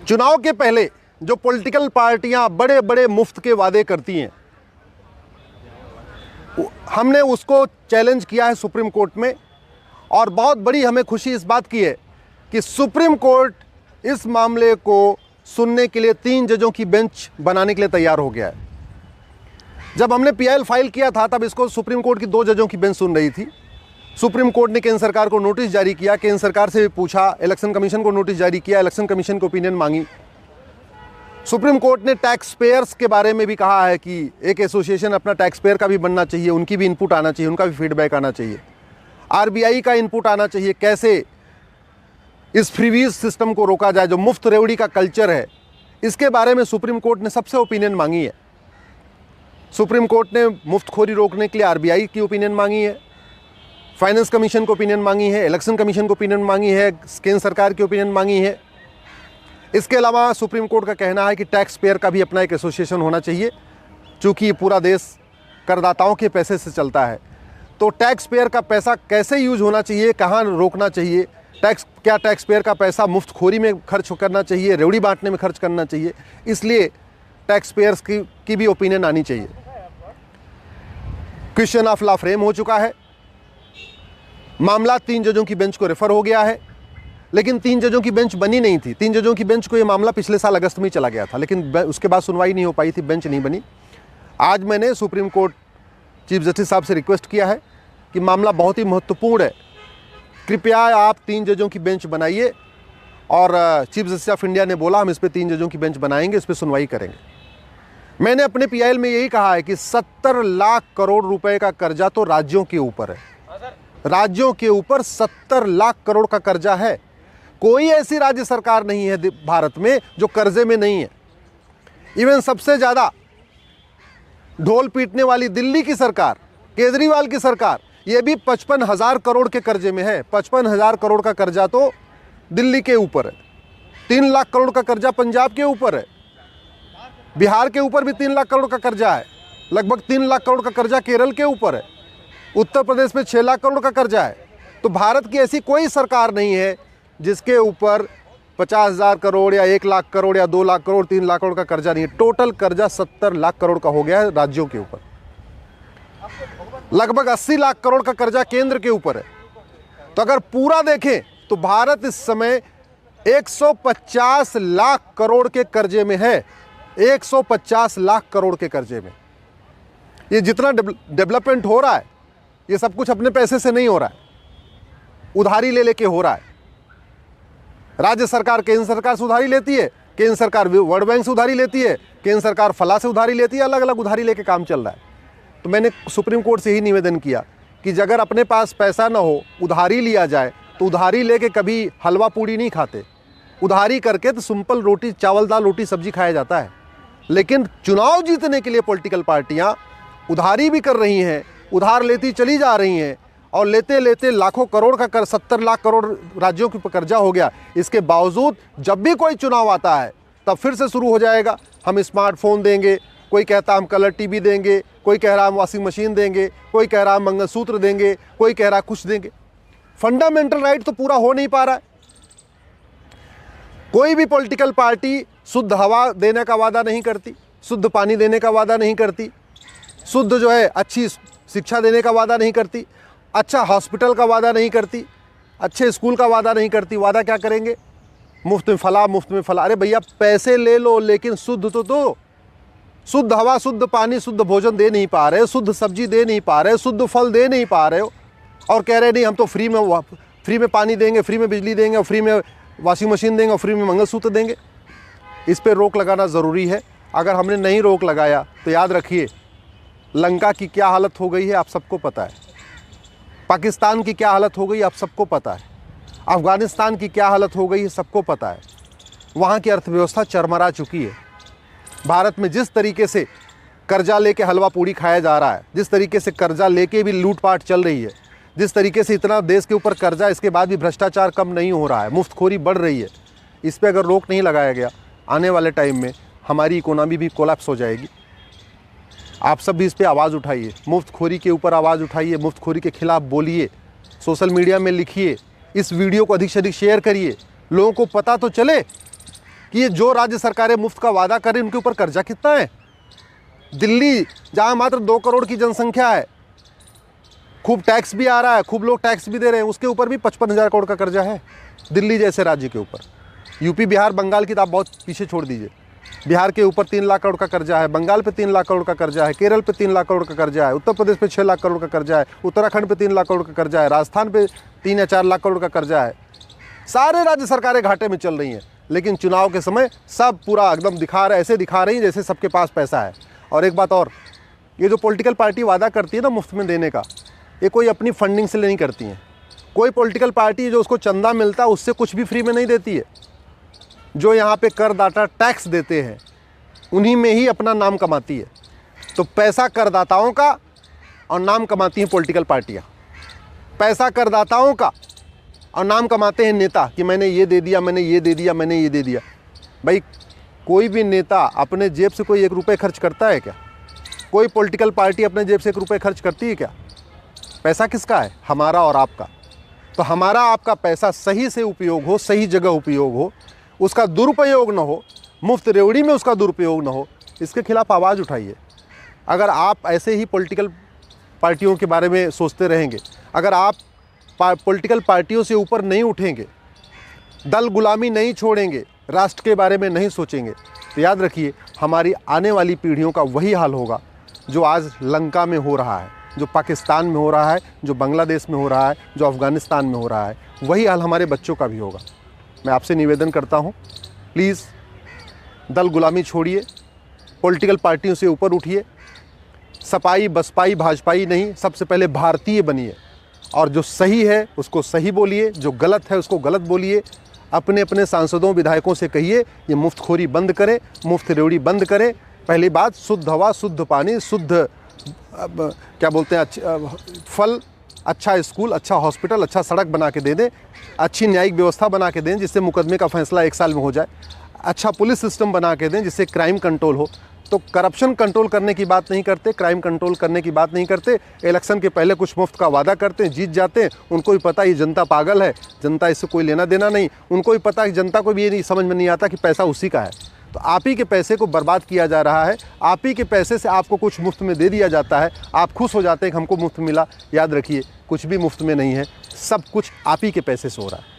चुनाव के पहले जो पॉलिटिकल पार्टियां बड़े बड़े मुफ्त के वादे करती हैं, हमने उसको चैलेंज किया है सुप्रीम कोर्ट में। और बहुत बड़ी हमें खुशी इस बात की है कि सुप्रीम कोर्ट इस मामले को सुनने के लिए 3 जजों की बेंच बनाने के लिए तैयार हो गया है। जब हमने पीआईएल फाइल किया था तब इसको सुप्रीम कोर्ट की 2 जजों की बेंच सुन रही थी। सुप्रीम कोर्ट ने केंद्र सरकार को नोटिस जारी किया, केंद्र सरकार से भी पूछा, इलेक्शन कमीशन को नोटिस जारी किया, इलेक्शन कमीशन को ओपिनियन मांगी। सुप्रीम कोर्ट ने टैक्स पेयर्स के बारे में भी कहा है कि एक एसोसिएशन अपना टैक्स पेयर का भी बनना चाहिए, उनकी भी इनपुट आना चाहिए, उनका भी फीडबैक आना चाहिए, आरबीआई का इनपुट आना चाहिए, कैसे इस फ्रीवीज सिस्टम को रोका जाए जो मुफ्त रेवड़ी का कल्चर है। इसके बारे में सुप्रीम कोर्ट ने सबसे ओपिनियन मांगी है। सुप्रीम कोर्ट ने मुफ्तखोरी रोकने के लिए आरबीआई की ओपिनियन मांगी है, फाइनेंस कमीशन को ओपिनियन मांगी है, इलेक्शन कमीशन को ओपिनियन मांगी है, केंद्र सरकार की ओपिनियन मांगी है। इसके अलावा सुप्रीम कोर्ट का कहना है कि टैक्स पेयर का भी अपना एक एसोसिएशन होना चाहिए, चूँकि ये पूरा देश करदाताओं के पैसे से चलता है। तो टैक्स पेयर का पैसा कैसे यूज होना चाहिए, कहाँ रोकना चाहिए, क्या टैक्स पेयर का पैसा मुफ्तखोरी में खर्च करना चाहिए, रेवड़ी बांटने में खर्च करना चाहिए, इसलिए टैक्स पेयर्स की भी ओपिनियन आनी चाहिए। क्वेश्चन ऑफ लॉ फ्रेम हो चुका है, मामला 3 जजों की बेंच को रेफर हो गया है, लेकिन 3 जजों की बेंच बनी नहीं थी। 3 जजों की बेंच को ये मामला पिछले साल अगस्त में ही चला गया था, लेकिन उसके बाद सुनवाई नहीं हो पाई थी, बेंच नहीं बनी। आज मैंने सुप्रीम कोर्ट चीफ जस्टिस साहब से रिक्वेस्ट किया है कि मामला बहुत ही महत्वपूर्ण है, कृपया आप 3 जजों की बेंच बनाइए। और चीफ जस्टिस ऑफ इंडिया ने बोला हम इस पर 3 जजों की बेंच बनाएंगे, इस पर सुनवाई करेंगे। मैंने अपने पीआईएल में यही कहा है कि 70 लाख करोड़ रुपए का कर्जा तो राज्यों के ऊपर है, राज्यों के ऊपर 70 लाख करोड़ का कर्जा है। कोई ऐसी राज्य सरकार नहीं है भारत में जो कर्जे में नहीं है। इवन सबसे ज़्यादा ढोल पीटने वाली दिल्ली की सरकार, केजरीवाल की सरकार, ये भी 55,000 करोड़ के कर्जे में है। 55,000 करोड़ का कर्जा तो दिल्ली के ऊपर है, 3 लाख करोड़ का कर्जा पंजाब के ऊपर है, बिहार के ऊपर भी 3 लाख करोड़ का कर्जा है, लगभग 3 लाख करोड़ का कर्जा केरल के ऊपर है, उत्तर प्रदेश में 6 लाख करोड़ का कर्जा है। तो भारत की ऐसी कोई सरकार नहीं है जिसके ऊपर 50,000 करोड़ या 1 लाख करोड़ या 2 लाख करोड़ 3 लाख करोड़ का कर्जा नहीं है। टोटल कर्जा 70 लाख करोड़ का हो गया है राज्यों के ऊपर। लगभग 80 लाख करोड़ का कर्जा केंद्र के ऊपर है। तो अगर पूरा देखें तो भारत इस समय 150 लाख करोड़ के कर्जे में है, 150 लाख करोड़ के कर्जे में। ये जितना डेवलपमेंट हो रहा है ये सब कुछ अपने पैसे से नहीं हो रहा है, उधारी ले लेके हो रहा है। राज्य सरकार केंद्र सरकार से उधारी लेती है, केंद्र सरकार वर्ल्ड बैंक से उधारी लेती है, केंद्र सरकार फला से उधारी लेती है, अलग अलग उधारी लेके काम चल रहा है। तो मैंने सुप्रीम कोर्ट से ही निवेदन किया कि अगर अपने पास पैसा ना हो, उधारी लिया जाए, तो उधारी लेके कभी हलवा पूड़ी नहीं खाते, उधारी करके तो सिंपल रोटी चावल दाल रोटी सब्जी खाया जाता है। लेकिन चुनाव जीतने के लिए पॉलिटिकल पार्टियां उधारी भी कर रही हैं, उधार लेती चली जा रही हैं, और लेते लेते लाखों करोड़ का 70 लाख करोड़ राज्यों के ऊपर कर्जा हो गया। इसके बावजूद जब भी कोई चुनाव आता है तब फिर से शुरू हो जाएगा, हम स्मार्टफोन देंगे, कोई कहता हम कलर टीवी देंगे, कोई कह रहा हम वॉशिंग मशीन देंगे, कोई कह रहा हम मंगलसूत्र देंगे, कोई कह रहा कुछ देंगे। फंडामेंटल राइट तो पूरा हो नहीं पा रहा है। कोई भी पॉलिटिकल पार्टी शुद्ध हवा देने का वादा नहीं करती, शुद्ध पानी देने का वादा नहीं करती, शुद्ध जो है अच्छी शिक्षा देने का वादा नहीं करती, अच्छा हॉस्पिटल का वादा नहीं करती, अच्छे स्कूल का वादा नहीं करती। वादा क्या करेंगे? मुफ्त में फला, मुफ्त में फला। अरे भैया पैसे ले लो लेकिन शुद्ध तो दो। शुद्ध हवा, शुद्ध पानी, शुद्ध भोजन दे नहीं पा रहे हो, शुद्ध सब्जी दे नहीं पा रहे हो, शुद्ध फल दे नहीं पा रहे हो, और कह रहे नहीं हम तो फ्री में पानी देंगे, फ्री में बिजली देंगे, और फ्री में वॉशिंग मशीन देंगे, और फ्री में मंगलसूत्र देंगे। इस पर रोक लगाना ज़रूरी है। अगर हमने नहीं रोक लगाया तो याद रखिए लंका की क्या हालत हो गई है आप सबको पता है, पाकिस्तान की क्या हालत हो गई आप सबको पता है, अफ़गानिस्तान की क्या हालत हो गई है सबको पता है। वहाँ की अर्थव्यवस्था चरमरा चुकी है। भारत में जिस तरीके से कर्जा लेके हलवा पूड़ी खाया जा रहा है, जिस तरीके से कर्जा लेके भी लूटपाट चल रही है, जिस तरीके से इतना देश के ऊपर कर्जा, इसके बाद भी भ्रष्टाचार कम नहीं हो रहा है, मुफ्तखोरी बढ़ रही है। इस पर अगर रोक नहीं लगाया गया आने वाले टाइम में हमारी इकोनॉमी भी कोलैप्स हो जाएगी। आप सब भी इस पर आवाज़ उठाइए, मुफ्तखोरी के ऊपर आवाज़ उठाइए, मुफ्तखोरी के खिलाफ़ बोलिए, सोशल मीडिया में लिखिए, इस वीडियो को अधिक से अधिक शेयर करिए, लोगों को पता तो चले कि ये जो राज्य सरकारें मुफ्त का वादा करें उनके ऊपर कर्जा कितना है। दिल्ली जहाँ मात्र 2 करोड़ की जनसंख्या है, खूब टैक्स भी आ रहा है, खूब लोग टैक्स भी दे रहे हैं, उसके ऊपर भी 55,000 करोड़ का कर्जा है दिल्ली जैसे राज्य के ऊपर। यूपी, बिहार, बंगाल की तो आप बहुत पीछे छोड़ दीजिए। बिहार के ऊपर 3 लाख करोड़ का कर्जा है, बंगाल पे 3 लाख करोड़ का कर्जा है, केरल पे 3 लाख करोड़ का कर्जा है, उत्तर प्रदेश पे 6 लाख करोड़ का कर्जा है, उत्तराखंड पे 3 लाख करोड़ का कर्जा है, राजस्थान पे 3 या 4 लाख करोड़ का कर्जा है। सारे राज्य सरकारें घाटे में चल रही हैं, लेकिन चुनाव के समय सब पूरा एकदम ऐसे दिखा रही हैं जैसे सबके पास पैसा है। और एक बात और, ये जो पॉलिटिकल पार्टी वादा करती है ना मुफ्त में देने का, ये कोई अपनी फंडिंग से नहीं करती हैं। कोई पॉलिटिकल पार्टी जो उसको चंदा मिलता है उससे कुछ भी फ्री में नहीं देती है। जो यहाँ पे करदाता टैक्स देते हैं उन्हीं में ही अपना नाम कमाती है। तो पैसा करदाताओं का और नाम कमाती हैं पॉलिटिकल पार्टियाँ। पैसा करदाताओं का और नाम कमाते हैं नेता कि मैंने ये दे दिया, मैंने ये दे दिया, मैंने ये दे दिया। भाई कोई भी नेता अपने जेब से कोई 1 रुपये खर्च करता है क्या? कोई पॉलिटिकल पार्टी अपने जेब से 1 रुपये खर्च करती है क्या? पैसा किसका है? हमारा और आपका। तो हमारा आपका पैसा सही से उपयोग हो, सही जगह उपयोग हो, उसका दुरुपयोग ना हो, मुफ्त रेवड़ी में उसका दुरुपयोग ना हो, इसके खिलाफ आवाज़ उठाइए। अगर आप ऐसे ही पॉलिटिकल पार्टियों के बारे में सोचते रहेंगे, अगर आप पॉलिटिकल पार्टियों से ऊपर नहीं उठेंगे, दल गुलामी नहीं छोड़ेंगे, राष्ट्र के बारे में नहीं सोचेंगे, तो याद रखिए हमारी आने वाली पीढ़ियों का वही हाल होगा जो आज लंका में हो रहा है, जो पाकिस्तान में हो रहा है, जो बांग्लादेश में हो रहा है, जो अफ़गानिस्तान में हो रहा है। वही हाल हमारे बच्चों का भी होगा। मैं आपसे निवेदन करता हूँ, प्लीज़ दल गुलामी छोड़िए, पॉलिटिकल पार्टियों से ऊपर उठिए, सपाई बसपाई भाजपाई नहीं, सबसे पहले भारतीय बनिए और जो सही है उसको सही बोलिए, जो गलत है उसको गलत बोलिए। अपने अपने सांसदों विधायकों से कहिए ये मुफ्तखोरी बंद करें, मुफ्त रेवड़ी बंद करें। पहली बात, शुद्ध हवा, शुद्ध पानी, शुद्ध क्या बोलते हैं, फल, अच्छा स्कूल, अच्छा हॉस्पिटल, अच्छा सड़क बना के दे दें, अच्छी न्यायिक व्यवस्था बना के दें जिससे मुकदमे का फैसला 1 साल में हो जाए, अच्छा पुलिस सिस्टम बना के दें जिससे क्राइम कंट्रोल हो। तो करप्शन कंट्रोल करने की बात नहीं करते, क्राइम कंट्रोल करने की बात नहीं करते। इलेक्शन के पहले कुछ मुफ्त का वादा करते हैं, जीत जाते हैं। उनको भी पता ये जनता पागल है, जनता इससे कोई लेना देना नहीं। उनको भी पता है, जनता को भी ये नहीं समझ में नहीं आता कि पैसा उसी का है। तो आप ही के पैसे को बर्बाद किया जा रहा है, आप ही के पैसे से आपको कुछ मुफ्त में दे दिया जाता है, आप खुश हो जाते हैं कि हमको मुफ्त मिला। याद रखिए कुछ भी मुफ्त में नहीं है, सब कुछ आप ही के पैसे से हो रहा है।